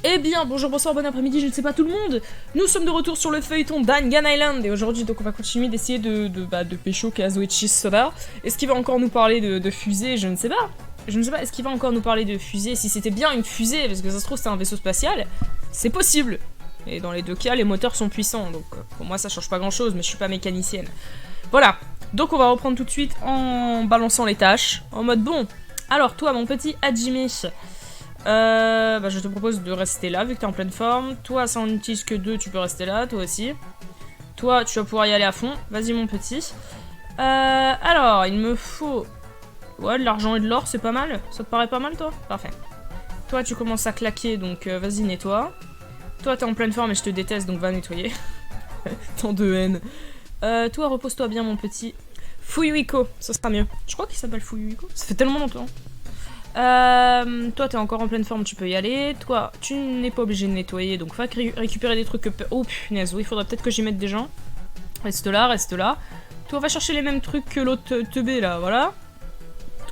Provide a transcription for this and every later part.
Eh bien, bonjour, bonsoir, bon après-midi, je ne sais pas tout le monde. Nous sommes de retour sur le feuilleton d'Angan Island et aujourd'hui, donc, on va continuer d'essayer de pécho Kazuichi Soda. Est-ce qu'il va encore nous parler de fusée? Je ne sais pas. Je ne sais pas, est-ce qu'il va encore nous parler de fusée? Si c'était bien une fusée, parce que ça se trouve c'est un vaisseau spatial, c'est possible. Et dans les deux cas, les moteurs sont puissants, donc pour moi ça change pas grand-chose, mais je suis pas mécanicienne. Voilà, donc on va reprendre tout de suite en balançant les tâches, en mode bon. Alors toi, mon petit Hajime, je te propose de rester là, vu que t'es en pleine forme. Toi, ça en utilise que 2, tu peux rester là, toi aussi. Toi, tu vas pouvoir y aller à fond. Vas-y, mon petit. Alors, il me faut... Ouais, de l'argent et de l'or, c'est pas mal. Ça te paraît pas mal, toi? Parfait. Toi, tu commences à claquer, donc vas-y, nettoie. Toi, t'es en pleine forme et je te déteste, donc va nettoyer. Tant de haine. Toi, repose-toi bien, mon petit. Fuyuhiko, ça sera mieux. Je crois qu'il s'appelle Fuyuhiko. Ça fait tellement longtemps. Toi, t'es encore en pleine forme, tu peux y aller. Toi, tu n'es pas obligé de nettoyer, donc va récupérer des trucs que... Oh, punaise, oui, il faudrait peut-être que j'y mette des gens. Reste là, reste là. Toi, on va chercher les mêmes trucs que l'autre teubé, là, voilà.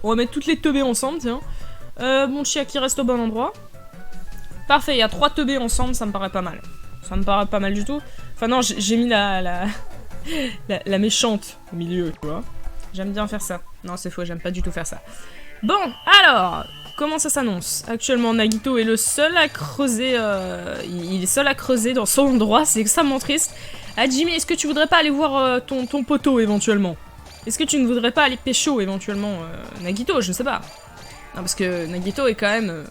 On va mettre toutes les teubés ensemble, tiens. Mon Chiaki reste au bon endroit. Parfait, il y a 3 teubés ensemble, ça me paraît pas mal. Ça me paraît pas mal du tout. Enfin non, j'ai mis la méchante au milieu, tu vois. J'aime bien faire ça. Non, c'est faux, j'aime pas du tout faire ça. Bon, alors, comment ça s'annonce? Actuellement, Nagito est le seul à creuser, il est seul à creuser dans son endroit, c'est extrêmement triste. Hajime, est-ce que tu voudrais pas aller voir ton poteau, éventuellement? Est-ce que tu ne voudrais pas aller pécho, éventuellement, Nagito? Je sais pas. Non, parce que Nagito est quand même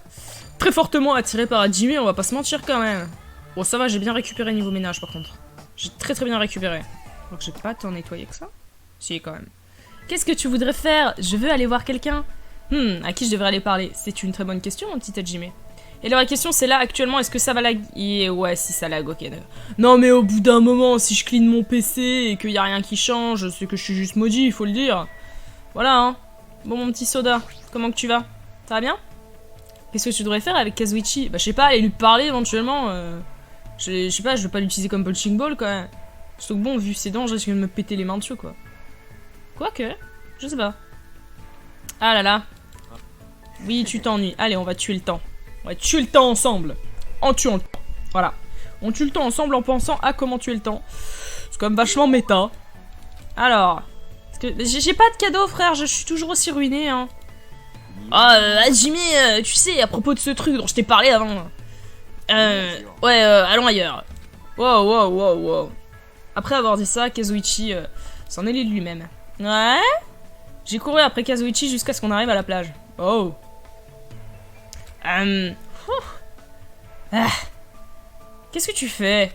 très fortement attiré par Hajime, on va pas se mentir quand même. Bon, ça va, j'ai bien récupéré niveau ménage, par contre. J'ai très bien récupéré. Donc j'ai pas tant nettoyé que ça. Si, quand même. Qu'est-ce que tu voudrais faire? Je veux aller voir quelqu'un. À qui je devrais aller parler? C'est une très bonne question, mon petit Hajime. Et la vraie question, c'est là, actuellement, est-ce que ça va lag? Ouais, si ça lag, ok. Non, mais au bout d'un moment, si je clean mon PC et qu'il y a rien qui change, c'est que je suis juste maudit, il faut le dire. Voilà, hein. Bon, mon petit Soda, comment que tu vas? Ça va bien? Qu'est-ce que tu devrais faire avec Kazuichi? Bah, je sais pas, aller lui parler, éventuellement. Je sais pas, je veux pas l'utiliser comme punching ball, quand même. Surtout que bon, vu ses dents, je risque de me péter les mains dessus, quoi. Quoique, je sais pas. Ah là là. Oui, tu t'ennuies. Allez, on va tuer le temps. On va tuer le temps ensemble. En tuant le temps. Voilà. On tue le temps ensemble en pensant à comment tuer le temps. C'est quand même vachement méta. Alors. J'ai pas de cadeau, frère. Je suis toujours aussi ruiné, hein. Ah, Hajime, tu sais, à propos de ce truc dont je t'ai parlé avant. Ouais, allons ailleurs. Wow. Après avoir dit ça, Kazuichi s'en est allé de lui-même. Ouais. J'ai couru après Kazuichi jusqu'à ce qu'on arrive à la plage. Oh. Qu'est-ce que tu fais?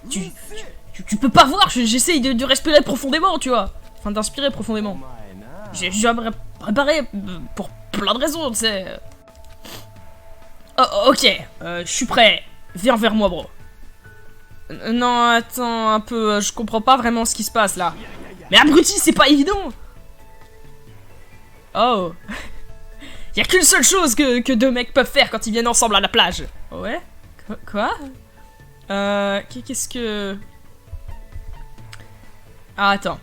Tu peux pas voir, j'essaye de respirer profondément, tu vois. Enfin, d'inspirer profondément. J'ai préparé pour plein de raisons, tu sais. Oh, ok, je suis prêt. Viens vers moi, bro. Non, attends un peu, je comprends pas vraiment ce qui se passe, là. Mais abruti, c'est pas évident. Oh. Y a qu'une seule chose que 2 mecs peuvent faire quand ils viennent ensemble à la plage. Ouais? Quoi? Qu'est-ce que... Ah, attends.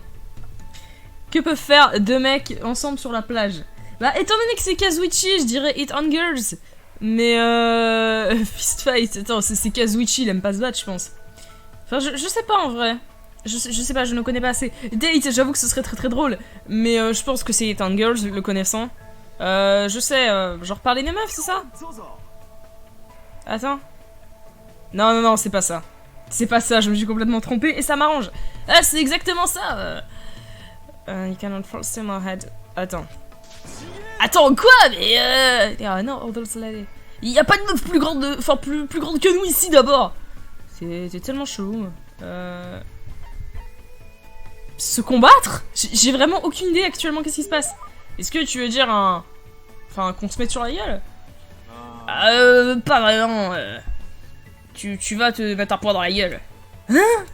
Que peuvent faire 2 mecs ensemble sur la plage? Bah, étant donné que c'est Kazuichi, je dirais Hit on Girls. Mais Fist Fight, attends, c'est Kazuichi, il aime pas se battre, je pense. Enfin, je sais pas en vrai. Je sais pas, je ne connais pas assez. Date, j'avoue que ce serait très drôle. Mais je pense que c'est Hit on Girls, le connaissant. Je sais, genre parler des meufs, c'est ça? Attends. Non, c'est pas ça. C'est pas ça, je me suis complètement trompée et ça m'arrange. Ah, c'est exactement ça. You cannot force him ahead. Attends. Attends, quoi? Mais non, il y a pas de meuf plus grande, enfin plus grande que nous ici d'abord. C'est tellement chelou. Se combattre? J'ai vraiment aucune idée actuellement qu'est-ce qui se passe. Est-ce que tu veux dire un... Enfin, qu'on se mette sur la gueule? Pas vraiment. Tu vas te mettre un point dans la gueule. Hein?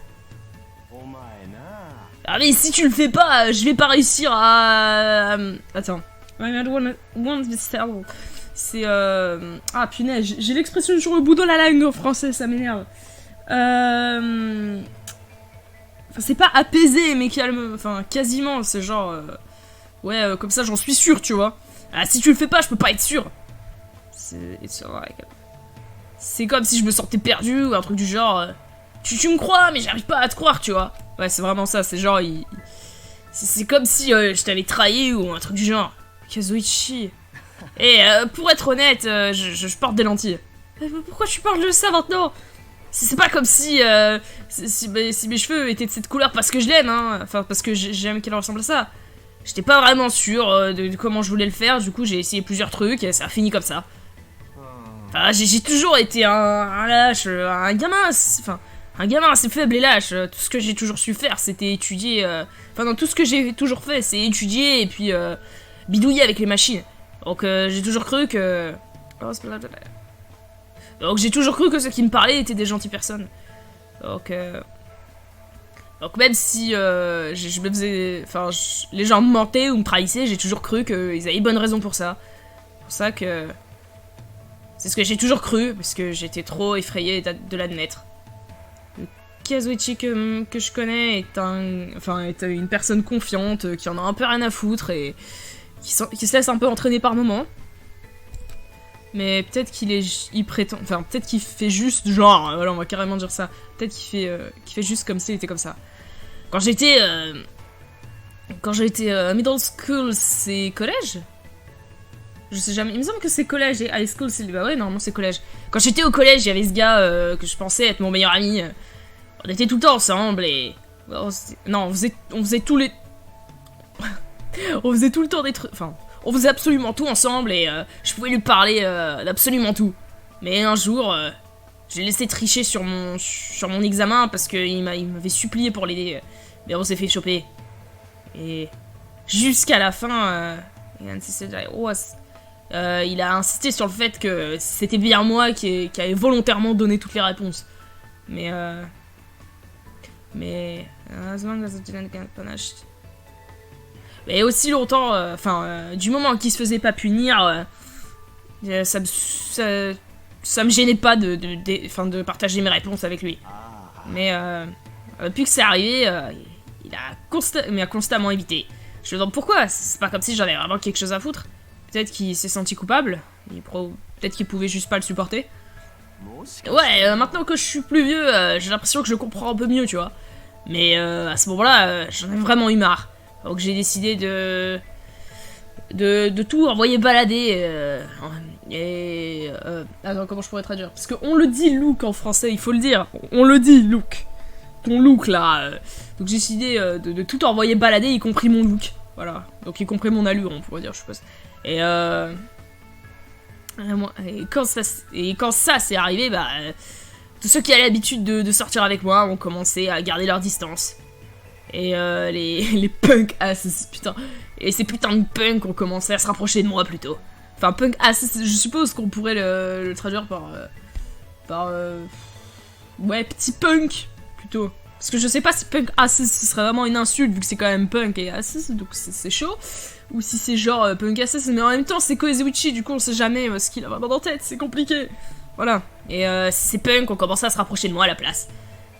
Ah mais si tu le fais pas, je vais pas réussir à... Attends. C'est Ah punaise, j'ai l'expression sur le bout de la langue en français, ça m'énerve. Enfin, c'est pas apaisé, mais calme... Enfin, quasiment, c'est genre... Ouais, comme ça, j'en suis sûr, tu vois. Ah, si tu le fais pas, je peux pas être sûr. It's alright. C'est comme si je me sentais perdu ou un truc du genre. Tu me crois, mais j'arrive pas à te croire, tu vois. Ouais, c'est vraiment ça, c'est genre, c'est comme si je t'avais trahi ou un truc du genre. Kazuichi. Et pour être honnête, je porte des lentilles. Pourquoi tu parles de ça maintenant? C'est pas comme si, si mes cheveux étaient de cette couleur parce que je l'aime, hein. Enfin, parce que j'aime qu'elle ressemble à ça. J'étais pas vraiment sûr de comment je voulais le faire, du coup j'ai essayé plusieurs trucs et ça a fini comme ça. Enfin, j'ai toujours été un lâche, un gamin, enfin, un gamin assez faible et lâche. Tout ce que j'ai toujours su faire, c'était étudier. Enfin, non, tout ce que j'ai toujours fait, c'est étudier et puis bidouiller avec les machines. Donc, j'ai toujours cru que. Donc, j'ai toujours cru que ceux qui me parlaient étaient des gentilles personnes. Donc, même si je me faisais. Enfin, les gens me mentaient ou me trahissaient, j'ai toujours cru qu'ils avaient bonne raison pour ça. C'est pour ça que. C'est ce que j'ai toujours cru, parce que j'étais trop effrayée de l'admettre. Kazuichi que je connais est une personne confiante, qui en a un peu rien à foutre et qui se laisse un peu entraîner par moments. Mais peut-être il prétend, enfin peut-être qu'il fait juste genre, voilà, on va carrément dire ça. Peut-être qu'il fait juste comme s'il était comme ça. Quand j'étais middle school, c'est collège? Je sais jamais, il me semble que c'est collège et high school, c'est... Bah ouais, normalement c'est collège. Quand j'étais au collège, il y avait ce gars que je pensais être mon meilleur ami. On était tout le temps ensemble et... Non, on faisait tous les... on faisait tout le temps des trucs... Enfin, on faisait absolument tout ensemble et je pouvais lui parler d'absolument tout. Mais un jour, j'ai laissé tricher sur mon examen parce qu'il m'avait supplié pour l'aider. Mais on s'est fait choper. Et jusqu'à la fin... il a insisté sur le fait que c'était bien moi qui avait volontairement donné toutes les réponses. Mais aussi longtemps, du moment qu'il se faisait pas punir, ça me gênait pas de partager mes réponses avec lui. Mais depuis que c'est arrivé, il a constamment évité. Je me demande pourquoi, c'est pas comme si j'en avais vraiment quelque chose à foutre. Peut-être qu'il s'est senti coupable, peut-être qu'il pouvait juste pas le supporter. Ouais, maintenant que je suis plus vieux, j'ai l'impression que je comprends un peu mieux, tu vois. Mais à ce moment-là, j'en ai vraiment eu marre. Donc j'ai décidé de tout envoyer balader. Attends, comment je pourrais traduire? Parce qu'on le dit look en français, il faut le dire. On le dit look. Ton look là. Donc j'ai décidé de tout envoyer balader, y compris mon look. Voilà. Donc y compris mon allure, on pourrait dire, je suppose. Et quand ça s'est arrivé, bah, tous ceux qui avaient l'habitude de sortir avec moi ont commencé à garder leur distance. Et les punk asses, putain. Et ces putains de punks ont commencé à se rapprocher de moi plutôt. Enfin, punk asses, je suppose qu'on pourrait le traduire par ouais, petit punk plutôt. Parce que je sais pas si punk asses ce serait vraiment une insulte vu que c'est quand même punk et asses, donc c'est chaud. Ou si c'est genre punk asses, mais en même temps c'est Kazuichi, du coup on sait jamais ce qu'il a vraiment dans la tête, c'est compliqué. Voilà. Et ces punks ont commencé à se rapprocher de moi à la place.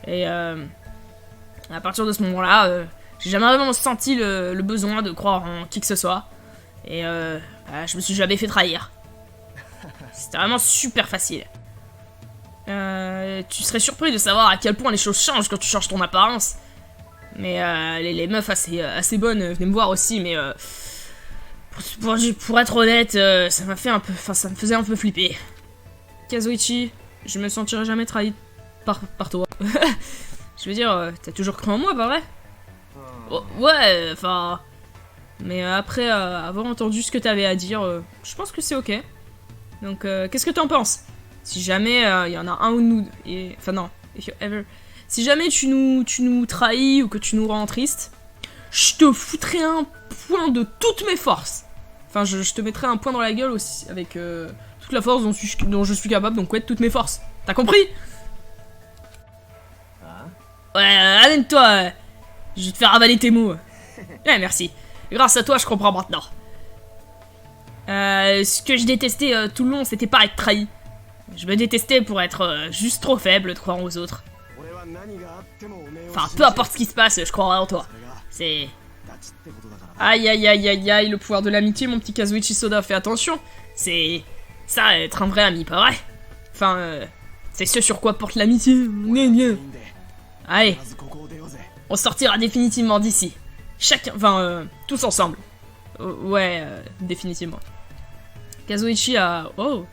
Et à partir de ce moment-là, j'ai jamais vraiment senti le besoin de croire en qui que ce soit. Et je me suis jamais fait trahir. C'était vraiment super facile. Tu serais surpris de savoir à quel point les choses changent quand tu changes ton apparence. Mais les meufs assez bonnes venaient me voir aussi, mais pour être honnête, ça m'a fait un peu, ça me faisait un peu flipper. Kazuichi, je me sentirai jamais trahi par toi. Je veux dire, t'as toujours cru en moi, pas vrai? Oh, ouais, enfin... Mais après avoir entendu ce que t'avais à dire, je pense que c'est ok. Donc, qu'est-ce que t'en penses? Si jamais il y en a un ou nous... Enfin non, if you ever... Si jamais tu nous trahis ou que tu nous rends triste, je te foutrai un point de toutes mes forces. Enfin, je te mettrai un point dans la gueule aussi, avec toute la force dont je suis capable, donc ouais, toutes mes forces. T'as compris? Ouais, amène-toi, je vais te faire avaler tes mots. Ouais, merci. Grâce à toi, je comprends maintenant. Ce que je détestais tout le long, c'était pas être trahi. Je me détestais pour être juste trop faible de croire aux autres. Enfin, peu importe ce qui se passe, je croirai en toi. C'est... Aïe aïe aïe aïe aïe, le pouvoir de l'amitié, mon petit Kazuichi Soda, fais attention. C'est... ça, être un vrai ami, pas vrai? Enfin, c'est ce sur quoi porte l'amitié. Allez, on sortira définitivement d'ici. Chacun, enfin, tous ensemble. Ouais, définitivement. Kazuichi a... Oh,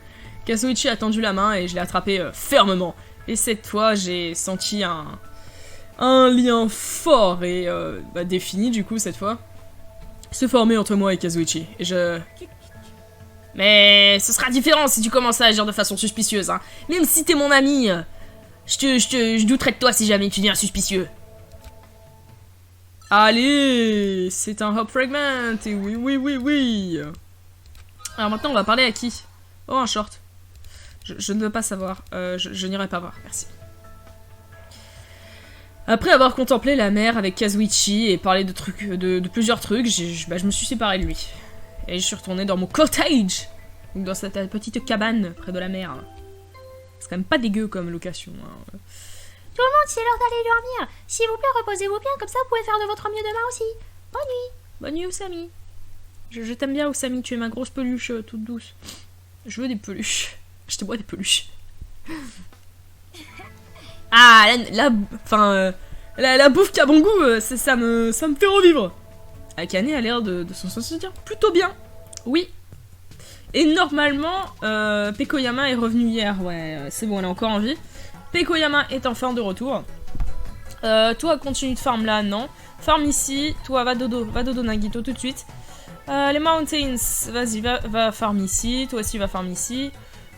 Kazuichi a tendu la main et je l'ai attrapé fermement. Et cette fois, j'ai senti un lien fort et défini, du coup, cette fois, se former entre moi et Kazuichi. Et je... Mais ce sera différent si tu commences à agir de façon suspicieuse, hein. Même si t'es mon ami, je douterai de toi si jamais tu deviens suspicieux. Allez, c'est un Hop Fragment, et oui, oui, oui, oui. Alors maintenant, on va parler à qui? Oh, un short. Je ne veux pas savoir, je n'irai pas voir, merci. Après avoir contemplé la mer avec Kazuichi et parlé de plusieurs trucs, je me suis séparé de lui. Et je suis retournée dans mon cottage, donc dans cette petite cabane près de la mer. C'est quand même pas dégueu comme location. Hein. Tout le monde, c'est l'heure d'aller dormir. S'il vous plaît, reposez-vous bien, comme ça vous pouvez faire de votre mieux demain aussi. Bonne nuit. Bonne nuit, Osami. Je t'aime bien, Osami, tu es ma grosse peluche toute douce. Je veux des peluches. Achetez-moi des peluches. Ah, la bouffe qui a bon goût, ça me fait revivre. Akane a l'air de s'en sortir plutôt bien. Oui. Et normalement, Pekoyama est revenu hier. Ouais, c'est bon, elle est encore en vie. Pekoyama est enfin de retour. Toi, continue de farm là, non. Farm ici. Toi, va dodo Nagito tout de suite. Les mountains, vas-y, va farm ici. Toi aussi, va farm ici.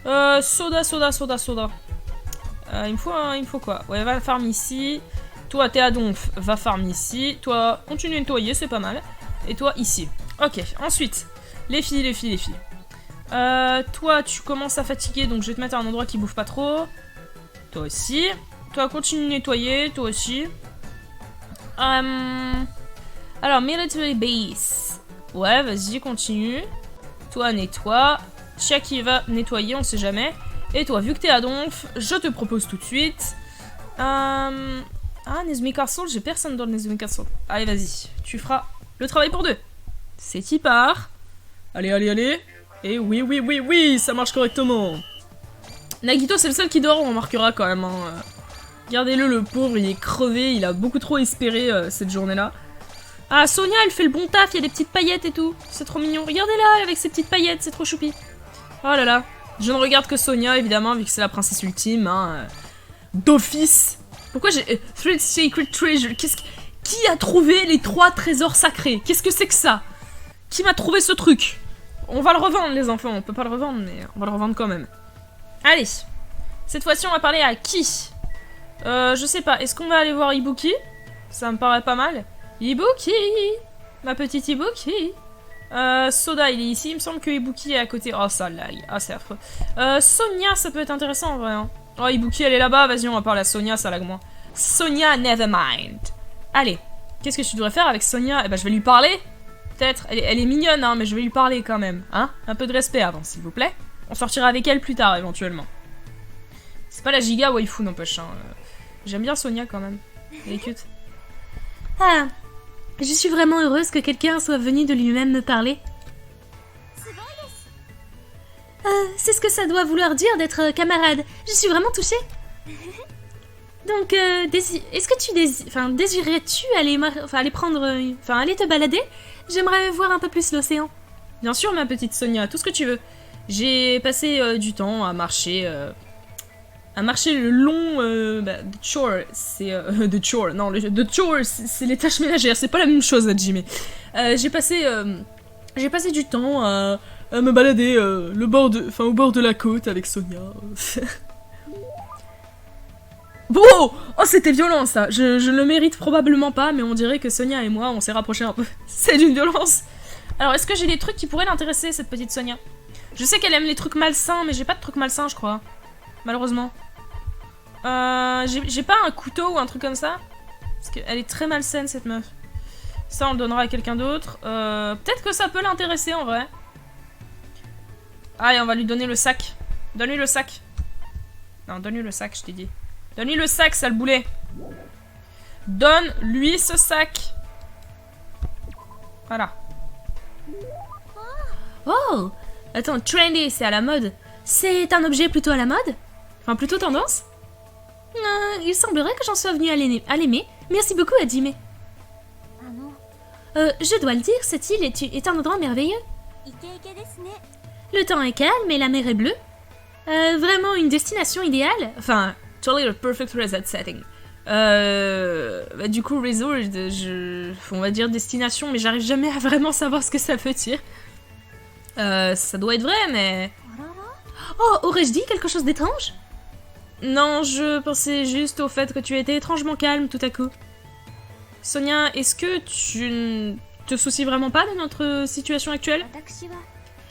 Soda. Il me faut quoi? Ouais, va farm ici. Toi, t'es à Donf, va farm ici. Toi, continue de nettoyer, c'est pas mal. Et toi, ici. Ok, ensuite, les filles. Toi, tu commences à fatiguer, donc je vais te mettre à un endroit qui bouffe pas trop. Toi aussi. Toi, continue de nettoyer, toi aussi. Alors, military base. Ouais, vas-y, continue. Toi, nettoie. Chiaki va nettoyer, on sait jamais. Et toi, vu que t'es à Donf, je te propose tout de suite... Ah, Nezumi Castle, j'ai personne dans le Nezumi Castle. Allez, vas-y, tu feras le travail pour deux. C'est y part. Allez. Et oui, ça marche correctement. Nagito, c'est le seul qui dort, on remarquera quand même. Hein. Regardez-le, le pauvre, il est crevé, il a beaucoup trop espéré cette journée-là. Ah, Sonia, elle fait le bon taf, il y a des petites paillettes et tout. C'est trop mignon. Regardez-la, avec ses petites paillettes, c'est trop choupi. Oh là là. Je ne regarde que Sonia, évidemment, vu que c'est la princesse ultime, hein. D'office. Pourquoi j'ai... Three Sacred Treasure. Qui a trouvé les 3 trésors sacrés? Qu'est-ce que c'est que ça? Qui m'a trouvé ce truc? On va le revendre, les enfants. On peut pas le revendre, mais on va le revendre quand même. Allez. Cette fois-ci, on va parler à qui? Je sais pas. Est-ce qu'on va aller voir Ibuki? Ça me paraît pas mal. Ibuki! Ma petite Ibuki! Soda, il est ici. Il me semble que Ibuki est à côté. Oh, ça lag. Ah, c'est affreux. Sonia, ça peut être intéressant, en vrai. Hein. Oh, Ibuki, elle est là-bas. Vas-y, on va parler à Sonia, ça lag moins. Sonia, nevermind. Allez. Qu'est-ce que tu devrais faire avec Sonia? Eh ben, je vais lui parler. Peut-être. Elle est mignonne, hein, mais je vais lui parler quand même. Hein? Un peu de respect avant, s'il vous plaît. On sortira avec elle plus tard, éventuellement. C'est pas la giga waifu, n'empêche. Hein. J'aime bien Sonia, quand même. Elle est cute. Ah, je suis vraiment heureuse que quelqu'un soit venu de lui-même me parler. C'est ce que ça doit vouloir dire d'être camarade. Je suis vraiment touchée. Donc, est-ce que tu désirerais-tu aller, aller te balader? J'aimerais voir un peu plus l'océan. Bien sûr, ma petite Sonia, tout ce que tu veux. J'ai passé du temps à marcher le long de chore, c'est de chore. Non, de chore, c'est les tâches ménagères, c'est pas la même chose, Jimmy. J'ai passé du temps à me balader au bord de la côte avec Sonia. Bon, oh, c'était violent ça. Je ne le mérite probablement pas, mais on dirait que Sonia et moi, on s'est rapprochés un peu. C'est d'une violence. Alors, est-ce que j'ai des trucs qui pourraient l'intéresser, cette petite Sonia? Je sais qu'elle aime les trucs malsains, mais j'ai pas de trucs malsains, je crois. Malheureusement. J'ai pas un couteau ou un truc comme ça? Parce qu'elle est très malsaine, cette meuf. Ça, on le donnera à quelqu'un d'autre. Peut-être que ça peut l'intéresser, en vrai. Allez, on va lui donner le sac. Donne-lui le sac. Non, donne-lui le sac, je t'ai dit. Donne-lui le sac, sale boulet. Donne-lui ce sac. Voilà. Oh! Attends, trendy, c'est à la mode. C'est un objet plutôt à la mode? Enfin, plutôt tendance. Il semblerait que j'en sois venue à l'aimer. Merci beaucoup, Hajime. Je dois le dire, cette île est un endroit merveilleux. Le temps est calme et la mer est bleue. Vraiment une destination idéale. Enfin, totally the perfect resort setting. Bah, du coup, resort, on va dire destination, mais j'arrive jamais à vraiment savoir ce que ça veut dire. Ça doit être vrai, mais... Oh, aurais-je dit quelque chose d'étrange? Non, je pensais juste au fait que tu étais étrangement calme tout à coup. Sonia, est-ce que tu ne te soucies vraiment pas de notre situation actuelle?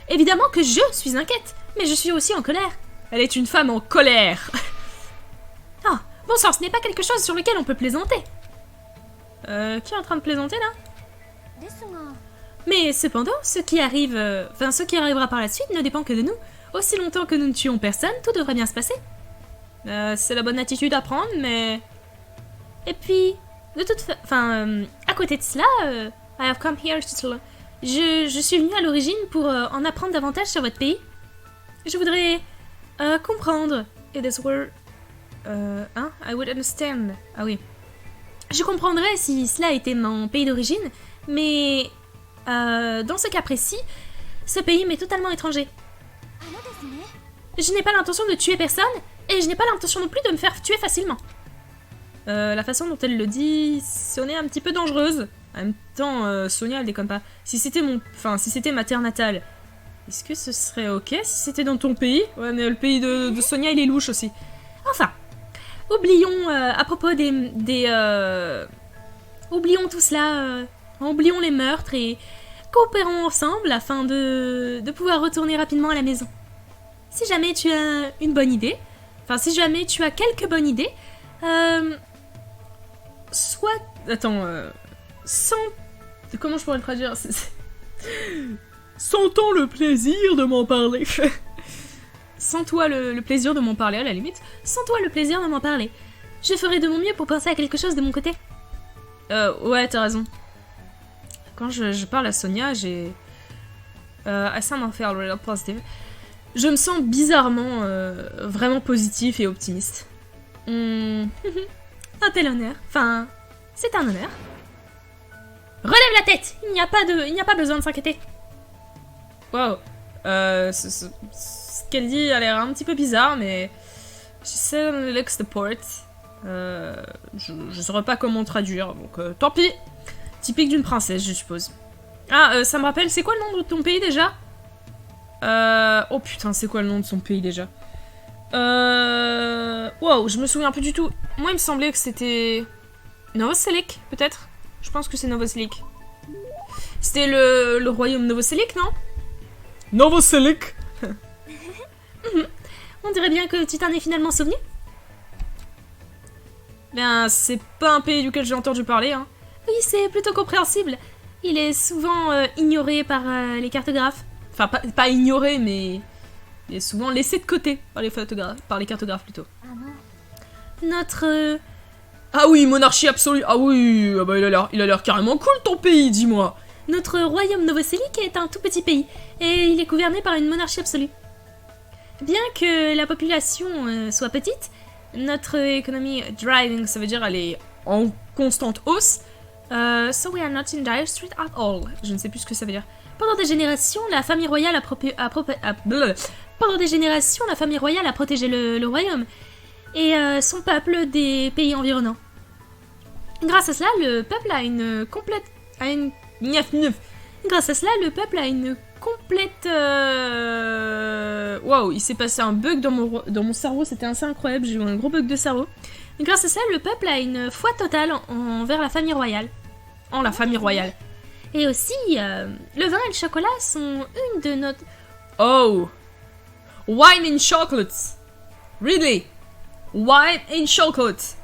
Évidemment que je suis inquiète, mais je suis aussi en colère. Elle est une femme en colère. Ah, bon sang, ce n'est pas quelque chose sur lequel on peut plaisanter. Qui est en train de plaisanter là? Mais cependant, ce qui arrivera par la suite ne dépend que de nous. Aussi longtemps que nous ne tuons personne, tout devrait bien se passer. C'est la bonne attitude à prendre, mais... Et puis, à côté de cela, I have come here to... Je suis venue à l'origine pour en apprendre davantage sur votre pays. Je voudrais comprendre. It is where... I would understand. Ah oui. Je comprendrais si cela était mon pays d'origine, mais dans ce cas précis, ce pays m'est totalement étranger. Je n'ai pas l'intention de tuer personne, et je n'ai pas l'intention non plus de me faire tuer facilement. La façon dont elle le dit sonnait un petit peu dangereuse. En même temps, Sonia, elle déconne pas. Si c'était ma terre natale, est-ce que ce serait ok si c'était dans ton pays? Ouais, mais le pays de Sonia, il est louche aussi. Enfin, oublions à propos oublions tout cela, oublions les meurtres et coopérons ensemble afin de pouvoir retourner rapidement à la maison. Si jamais tu as une bonne idée, si jamais tu as quelques bonnes idées, comment je pourrais le traduire? Sentant le plaisir de m'en parler. Sens-toi le plaisir de m'en parler, à la limite. Sens-toi le plaisir de m'en parler. Je ferai de mon mieux pour penser à quelque chose de mon côté. Ouais, t'as raison. Quand je parle à Sonia, j'ai... I sound feel real positive. Je me sens bizarrement vraiment positif et optimiste. Un tel honneur. Enfin, c'est un honneur. Relève la tête. Il n'y a pas besoin de s'inquiéter. Wow. Ce qu'elle dit a l'air un petit peu bizarre, mais... She certainly looks the part. Je saurais pas comment traduire, donc tant pis. Typique d'une princesse, je suppose. Ah, ça me rappelle, c'est quoi le nom de ton pays déjà? Oh putain, c'est quoi le nom de son pays déjà? Wow, je me souviens plus du tout. Moi, il me semblait que c'était... Novoselic, peut-être? Je pense que c'est Novoselic. C'était le royaume Novoselic, non? Novoselic. On dirait bien que tu t'en es finalement souvenu. Ben, c'est pas un pays duquel j'ai entendu parler, hein. Oui, c'est plutôt compréhensible. Il est souvent ignoré par les cartographes. Enfin, pas ignoré, mais... Il est souvent laissé de côté par les cartographes, plutôt. Notre... Ah oui, monarchie absolue. Ah oui, bah il a l'air carrément cool, ton pays, dis-moi. Notre royaume Novoselic est un tout petit pays, et il est gouverné par une monarchie absolue. Bien que la population soit petite, notre économie driving, ça veut dire elle est en constante hausse. So we are not in dire street at all. Je ne sais plus ce que ça veut dire. Pendant des générations, la famille royale a protégé le royaume et son peuple des pays environnants. Grâce à cela, le peuple a une complète... Grâce à cela, le peuple a une complète... Waouh, il s'est passé un bug dans mon cerveau, c'était assez incroyable, j'ai eu un gros bug de cerveau. Grâce à cela, le peuple a une foi totale envers la famille royale. En la famille royale. Et aussi, le vin et le chocolat sont une de notre... Oh! Wine and chocolate! Really? Wine and chocolate!